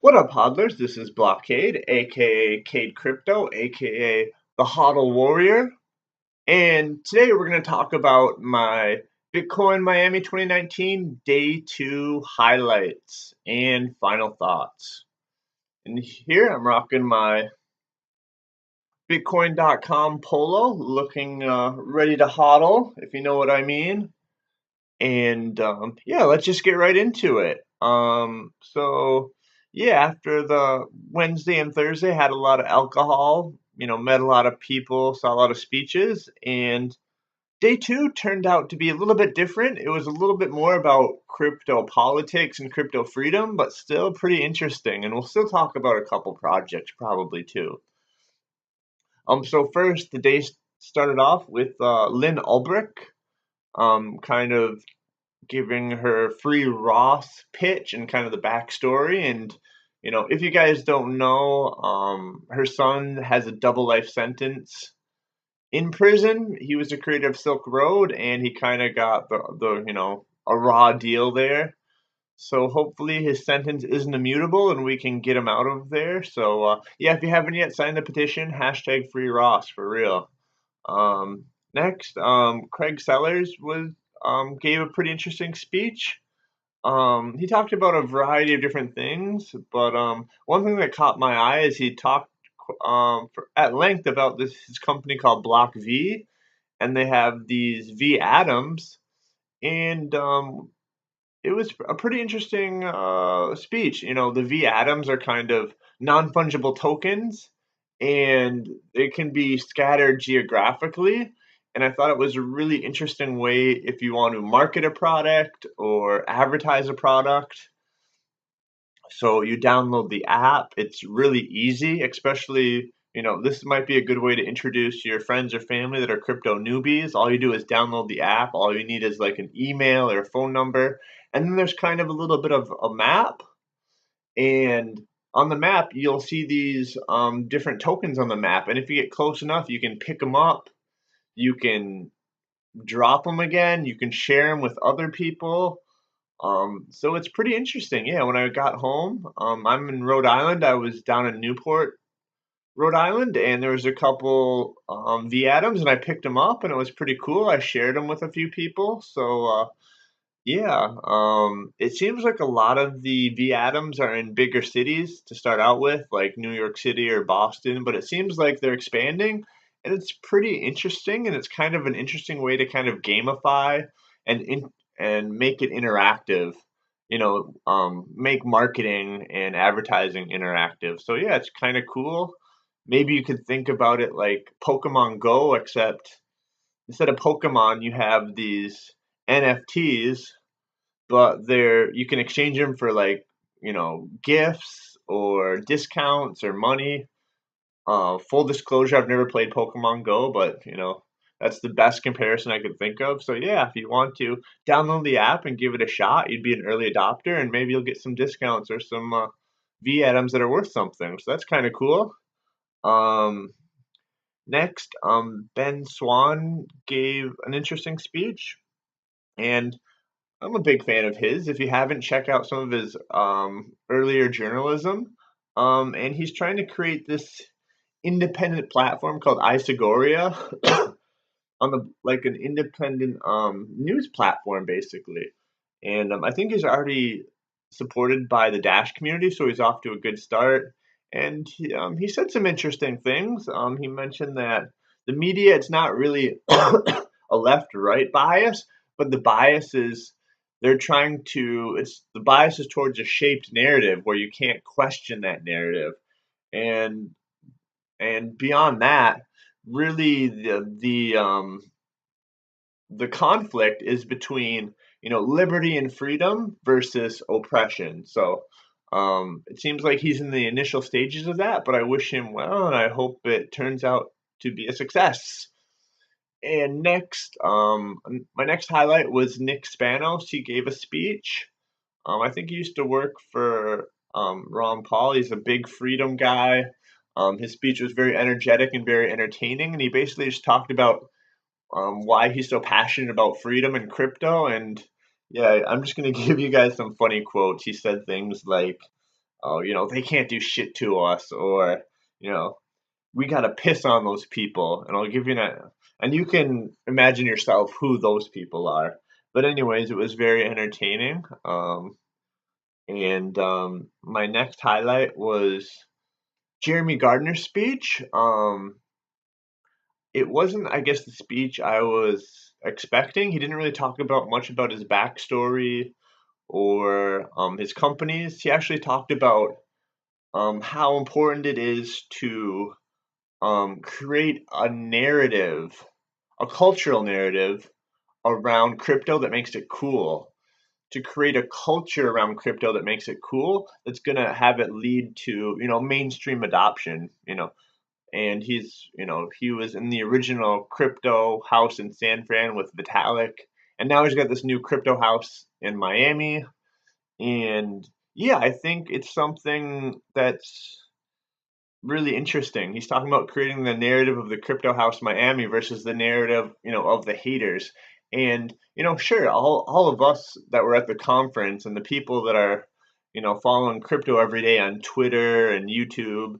What up, hodlers? This is BlocKade, aka Cade Crypto, aka the HODL Warrior, and today we're going to talk about my BTC-Miami 2019 Day 2 highlights and final thoughts. And here I'm rocking my Bitcoin.com polo, looking ready to HODL, if you know what I mean. And yeah, let's just get right into it. Yeah, after the Wednesday and Thursday, had a lot of alcohol, met a lot of people, saw a lot of speeches, and day two turned out to be a little bit different. It was a little bit more about crypto politics and crypto freedom, but still pretty interesting. And we'll still talk about a couple projects probably too. So first, the day started off with Lynn Ulbrich, kind of giving her free Ross pitch and kind of the backstory. And, if you guys don't know, her son has a double life sentence in prison. He was the creator of Silk Road, and he kind of got a raw deal there. So hopefully his sentence isn't immutable and we can get him out of there. So yeah, if you haven't yet, sign the petition, hashtag free Ross for real. Next, Craig Sellers gave a pretty interesting speech. He talked about a variety of different things, but one thing that caught my eye is he talked at length about his company called BlocKade, and they have these V atoms, and it was a pretty interesting speech. The V atoms are kind of non-fungible tokens, and they can be scattered geographically. And I thought it was a really interesting way if you want to market a product or advertise a product. So you download the app. It's really easy, especially, this might be a good way to introduce your friends or family that are crypto newbies. All you do is download the app. All you need is like an email or a phone number. And then there's kind of a little bit of a map. And on the map, you'll see these different tokens on the map. And if you get close enough, you can pick them up. You can drop them again. You can share them with other people. So it's pretty interesting. Yeah, when I got home, I'm in Rhode Island. I was down in Newport, Rhode Island, and there was a couple V atoms, and I picked them up, and it was pretty cool. I shared them with a few people. So yeah, it seems like a lot of the V atoms are in bigger cities to start out with, like New York City or Boston, but it seems like they're expanding, and it's pretty interesting, and it's kind of an interesting way to kind of gamify and and make it interactive. Make marketing and advertising interactive. So yeah, it's kind of cool. Maybe you could think about it like Pokemon Go, except instead of Pokemon, you have these NFTs, but you can exchange them for like, gifts or discounts or money. Full disclosure, I've never played Pokemon Go, but that's the best comparison I could think of. So yeah, if you want to download the app and give it a shot, you'd be an early adopter, and maybe you'll get some discounts or some V atoms that are worth something. So that's kind of cool. Um, Next, Ben Swan gave an interesting speech, and I'm a big fan of his. If you haven't, check out some of his earlier journalism. And he's trying to create this independent platform called Isagoria on the like an independent news platform basically. And I think he's already supported by the Dash community, so he's off to a good start. And he said some interesting things. He mentioned that the media, it's not really a left-right bias, but the bias is they're trying to. It's the bias is towards a shaped narrative where you can't question that narrative, and beyond that, really the conflict is between liberty and freedom versus oppression. So it seems like he's in the initial stages of that, but I wish him well, and I hope it turns out to be a success. And next, my next highlight was Nick Spanos. He gave a speech. I think he used to work for Ron Paul. He's a big freedom guy. His speech was very energetic and very entertaining, and he basically just talked about why he's so passionate about freedom and crypto. And yeah, I'm just gonna give you guys some funny quotes. He said things like, oh, they can't do shit to us, or, you know, we gotta piss on those people. And I'll give you and you can imagine yourself who those people are. But anyways, it was very entertaining. And my next highlight was Jeremy Gardner's speech. It wasn't, I guess, the speech I was expecting. He didn't really talk about much about his backstory or his companies. He actually talked about how important it is to create a narrative, a cultural narrative around crypto that makes it cool. To create a culture around crypto that makes it cool, that's gonna have it lead to mainstream adoption. And he was in the original crypto house in San Fran with Vitalik, and now he's got this new crypto house in Miami. And yeah, I think it's something that's really interesting. He's talking about creating the narrative of the crypto house Miami versus the narrative, of the haters. And, sure, all of us that were at the conference and the people that are, following crypto every day on Twitter and YouTube,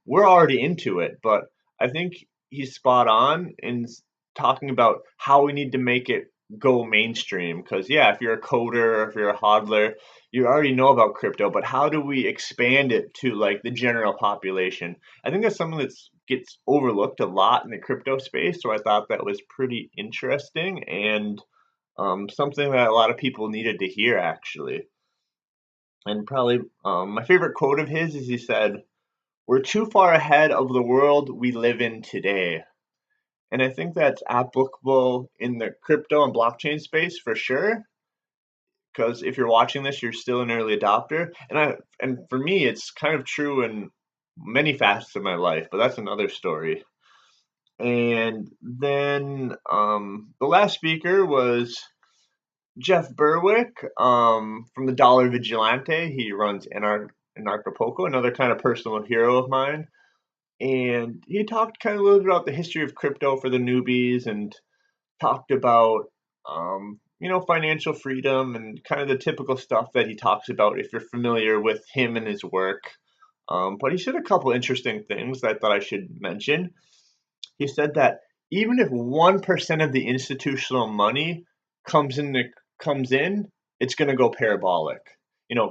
we're already into it. But I think he's spot on in talking about how we need to make it go mainstream. Because, yeah, if you're a coder or if you're a hodler, you already know about crypto, but how do we expand it to like the general population? I think that's something that gets overlooked a lot in the crypto space. So I thought that was pretty interesting and something that a lot of people needed to hear actually. And probably my favorite quote of his is he said, "We're too far ahead of the world we live in today." And I think that's applicable in the crypto and blockchain space for sure, because if you're watching this, you're still an early adopter, and for me, it's kind of true in many facets of my life, but that's another story. And then the last speaker was Jeff Berwick from the Dollar Vigilante. He runs Anarchapulco, another kind of personal hero of mine. And he talked kind of a little bit about the history of crypto for the newbies and talked about financial freedom and kind of the typical stuff that he talks about if you're familiar with him and his work. But he said a couple interesting things that I thought I should mention. He said that even if 1% of the institutional money comes in, comes in, it's going to go parabolic.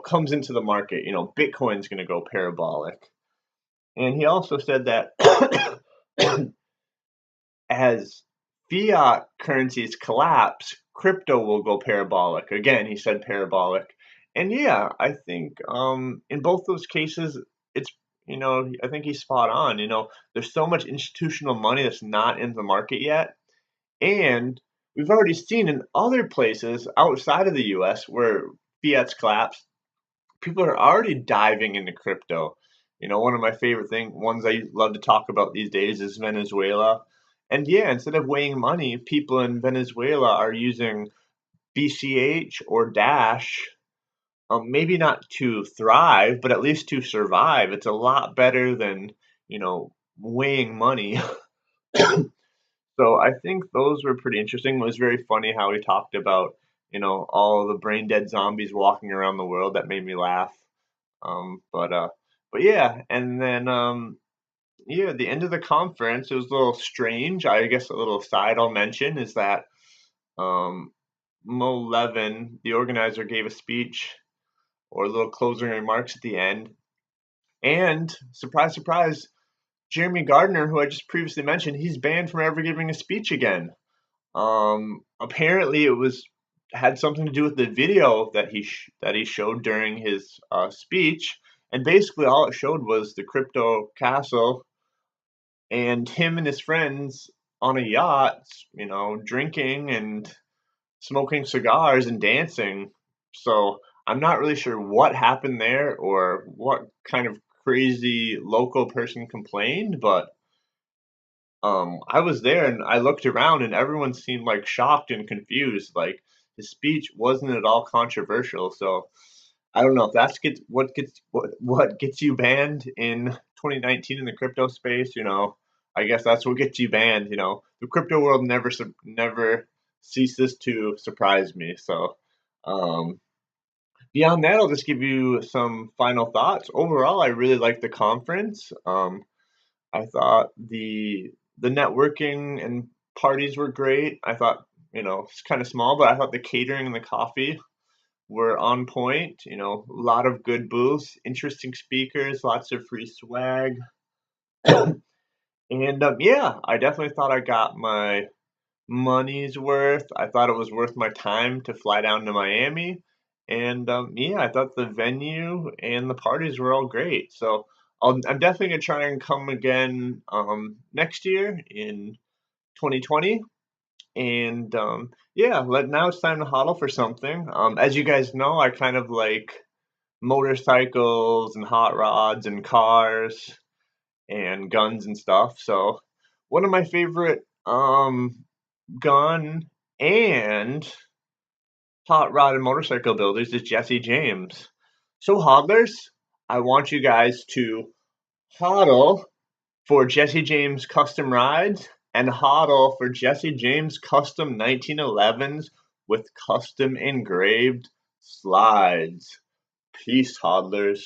Comes into the market. Bitcoin's going to go parabolic. And he also said that as fiat currencies collapse, crypto will go parabolic. Again, he said parabolic. And yeah, I think in both those cases, it's, I think he's spot on. There's so much institutional money that's not in the market yet. And we've already seen in other places outside of the US where fiat's collapsed, people are already diving into crypto. One of my favorite ones I love to talk about these days is Venezuela. And yeah, instead of weighing money, people in Venezuela are using BCH or Dash, maybe not to thrive, but at least to survive. It's a lot better than, weighing money. So I think those were pretty interesting. It was very funny how he talked about, all the brain dead zombies walking around the world. That made me laugh. But yeah, and then yeah, at the end of the conference, it was a little strange. I guess a little side I'll mention is that um, Mo Levin, the organizer, gave a speech or a little closing remarks at the end. And surprise, surprise, Jeremy Gardner, who I just previously mentioned, he's banned from ever giving a speech again. Apparently, it was had something to do with the video that he showed during his speech, and basically all it showed was the crypto castle and him and his friends on a yacht, drinking and smoking cigars and dancing. So I'm not really sure what happened there or what kind of crazy local person complained, but I was there and I looked around and everyone seemed like shocked and confused. Like his speech wasn't at all controversial. So I don't know if what gets you banned in 2019 in the crypto space. I guess that's what gets you banned. The crypto world never ceases to surprise me. So, um, Beyond that, I'll just give you some final thoughts. Overall, I really liked the conference. I thought the networking and parties were great. I thought, it's kind of small, but I thought the catering and the coffee were on point. A lot of good booths, interesting speakers, lots of free swag. And yeah, I definitely thought I got my money's worth. I thought it was worth my time to fly down to Miami. And yeah, I thought the venue and the parties were all great. So I'm definitely gonna try and come again next year in 2020. And yeah, now it's time to HODL for something. As you guys know, I kind of like motorcycles and hot rods and cars and guns and stuff. So one of my favorite gun and hot rod and motorcycle builders is Jesse James. So hodlers, I want you guys to hodl for Jesse James custom rides and hodl for Jesse James custom 1911s with custom engraved slides. Peace, hodlers.